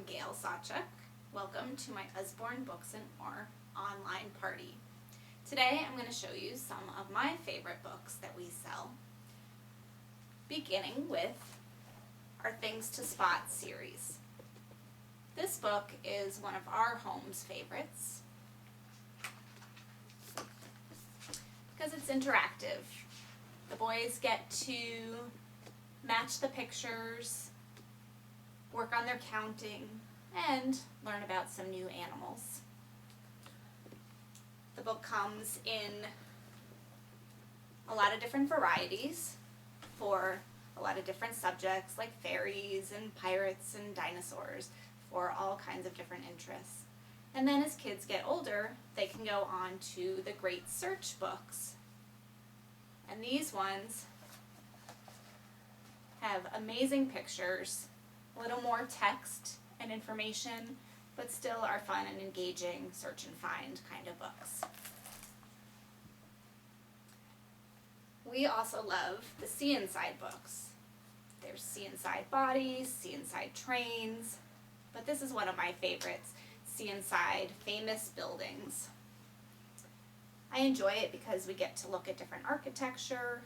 Gail Sawchuk. Welcome to my Usborne Books and More online party. Today I'm going to show you some of my favorite books that we sell, beginning with our Things to Spot series. This book is one of our home's favorites because it's interactive. The boys get to match the pictures, work on their counting, and learn about some new animals. The book comes in a lot of different varieties for a lot of different subjects like fairies and pirates and dinosaurs, for all kinds of different interests. And then as kids get older, they can go on to the Great Search books. And these ones have amazing pictures, a little more text and information, but still are fun and engaging search and find kind of books. We also love the See Inside books. There's See Inside Bodies, See Inside Trains, but this is one of my favorites, See Inside Famous Buildings. I enjoy it because we get to look at different architecture,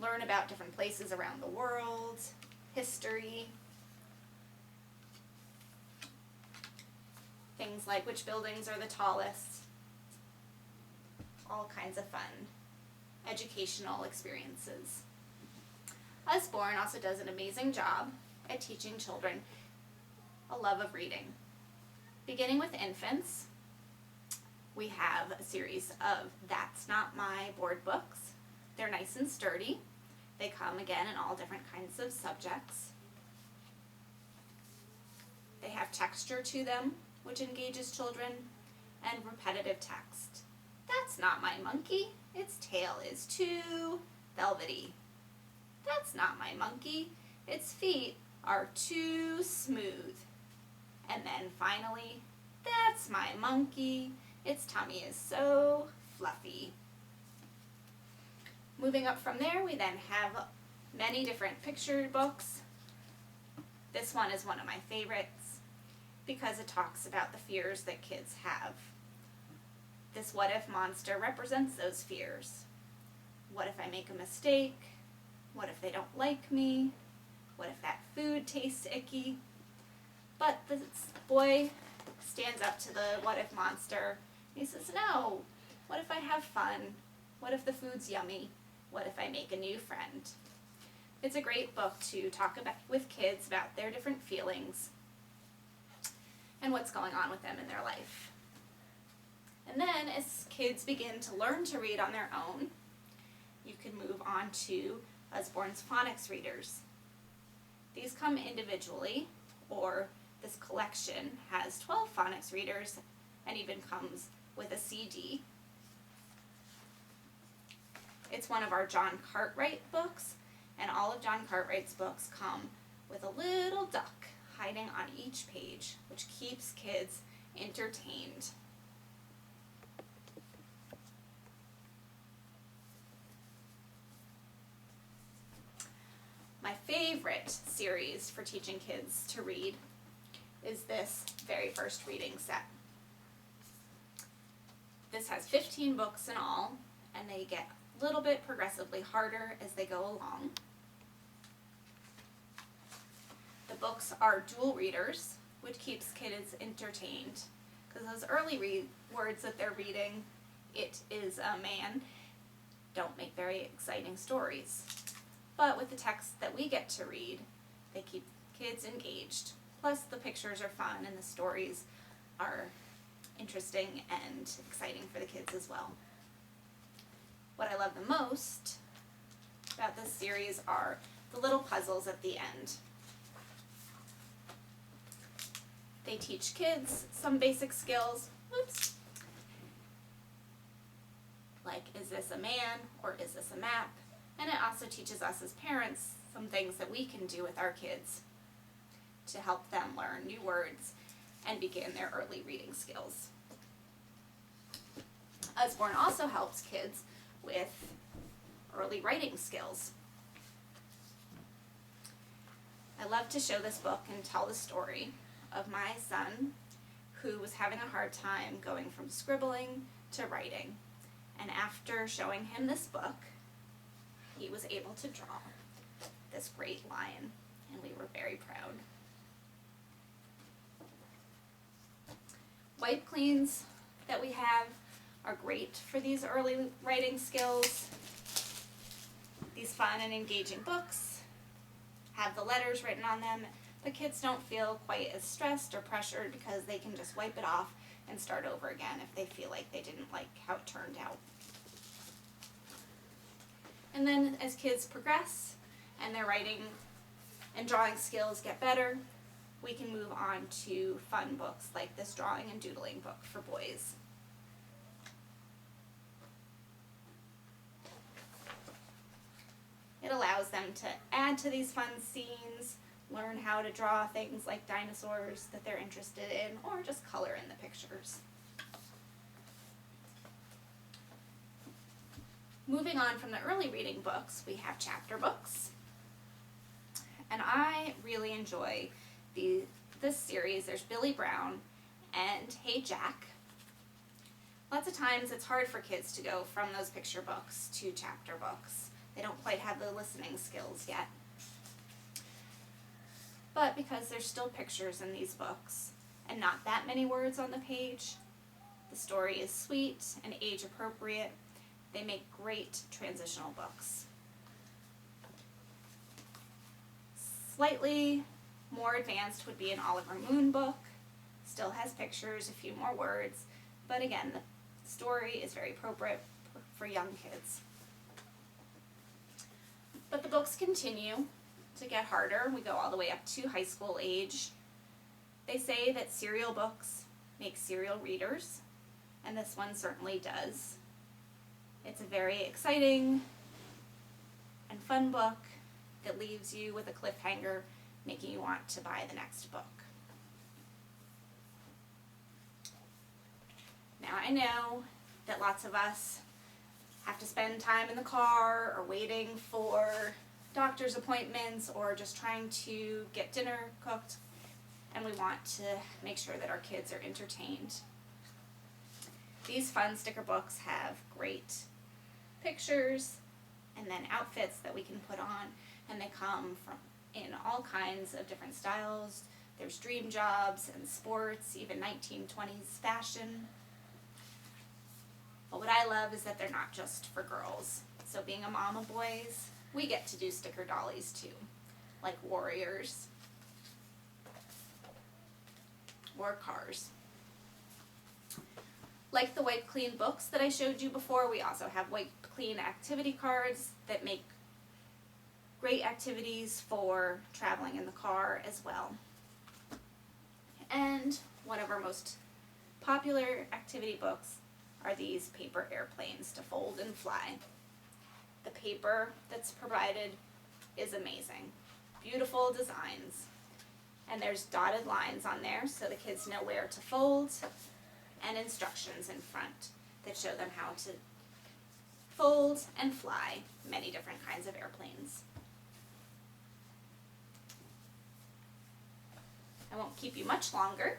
learn about different places around the world, history, things like which buildings are the tallest, all kinds of fun educational experiences. Usborne also does an amazing job at teaching children a love of reading. Beginning with infants, we have a series of That's Not My board books. They're nice and sturdy. They come again in all different kinds of subjects. They have texture to them, which engages children, and repetitive text. That's not my monkey. Its tail is too velvety. That's not my monkey. Its feet are too smooth. And then finally, that's my monkey. Its tummy is so fluffy. Moving up from there, we then have many different picture books. This one is one of my favorites because it talks about the fears that kids have. This what if monster represents those fears. What if I make a mistake? What if they don't like me? What if that food tastes icky? But this boy stands up to the what if monster. He says, no, what if I have fun? What if the food's yummy? What if I make a new friend? It's a great book to talk about with kids about their different feelings and what's going on with them in their life. And then as kids begin to learn to read on their own, you can move on to Usborne's phonics readers. These come individually, or this collection has 12 phonics readers and even comes with a CD. It's one of our John Cartwright books, and all of John Cartwright's books come with a little duck hiding on each page, which keeps kids entertained. My favorite series for teaching kids to read is this very first reading set. This has 15 books in all, and they get a little bit progressively harder as they go along. The books are dual readers, which keeps kids entertained, because those early words that they're reading, it is a man, don't make very exciting stories. But with the text that we get to read, they keep kids engaged. Plus the pictures are fun and the stories are interesting and exciting for the kids as well. What I love the most about this series are the little puzzles at the end. They teach kids some basic skills, like is this a man or is this a map? And it also teaches us as parents some things that we can do with our kids to help them learn new words and begin their early reading skills. Usborne also helps kids with early writing skills. I love to show this book and tell the story of my son who was having a hard time going from scribbling to writing. And after showing him this book, he was able to draw this great lion, and we were very proud. Wipe cleans that we have are great for these early writing skills. These fun and engaging books have the letters written on them, but kids don't feel quite as stressed or pressured because they can just wipe it off and start over again if they feel like they didn't like how it turned out. And then as kids progress and their writing and drawing skills get better, we can move on to fun books like this drawing and doodling book for boys. It allows them to add to these fun scenes, learn how to draw things like dinosaurs that they're interested in, or just color in the pictures. Moving on from the early reading books, we have chapter books. And I really enjoy this series. There's Billy Brown and Hey Jack. Lots of times it's hard for kids to go from those picture books to chapter books. They don't quite have the listening skills yet. But because there's still pictures in these books and not that many words on the page, the story is sweet and age appropriate. They make great transitional books. Slightly more advanced would be an Oliver Moon book. Still has pictures, a few more words, but again, the story is very appropriate for young kids. But the books continue to get harder. We go all the way up to high school age. They say that serial books make serial readers, and this one certainly does. It's a very exciting and fun book that leaves you with a cliffhanger, making you want to buy the next book. Now I know that lots of us have to spend time in the car or waiting for doctor's appointments or just trying to get dinner cooked, and we want to make sure that our kids are entertained. These fun sticker books have great pictures and then outfits that we can put on, and they come in all kinds of different styles. There's dream jobs and sports, even 1920s fashion. But what I love is that they're not just for girls. So being a mom of boys, we get to do sticker dollies too, like warriors or cars. Like the Wipe Clean books that I showed you before, we also have Wipe Clean activity cards that make great activities for traveling in the car as well. And one of our most popular activity books are these paper airplanes to fold and fly. The paper that's provided is amazing. Beautiful designs. And there's dotted lines on there so the kids know where to fold, and instructions in front that show them how to fold and fly many different kinds of airplanes. I won't keep you much longer,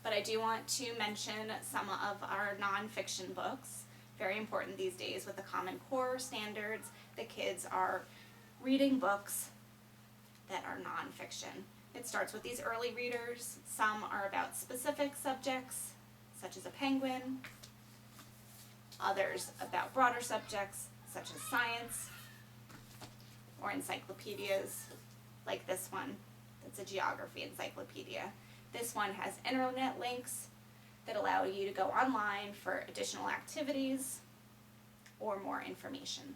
but I do want to mention some of our nonfiction books. Very important these days with the Common Core standards. The kids are reading books that are nonfiction. It starts with these early readers. Some are about specific subjects, such as a penguin. Others about broader subjects, such as science, or encyclopedias, like this one. It's a geography encyclopedia. This one has internet links that allow you to go online for additional activities or more information.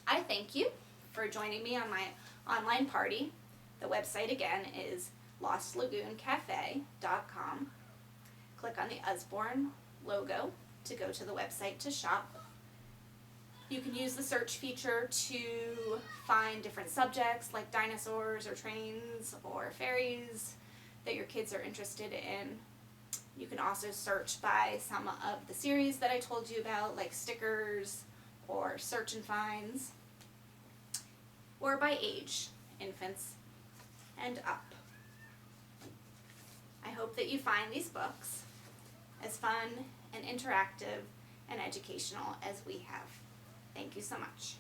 I thank you for joining me on my online party. The website again is lostlagooncafe.com. Click on the Usborne logo to go to the website to shop. You can use the search feature to find different subjects like dinosaurs or trains or fairies that your kids are interested in. You can also search by some of the series that I told you about, like stickers or search and finds, or by age, infants and up. hope that you find these books as fun and interactive and educational as we have. Thank you so much.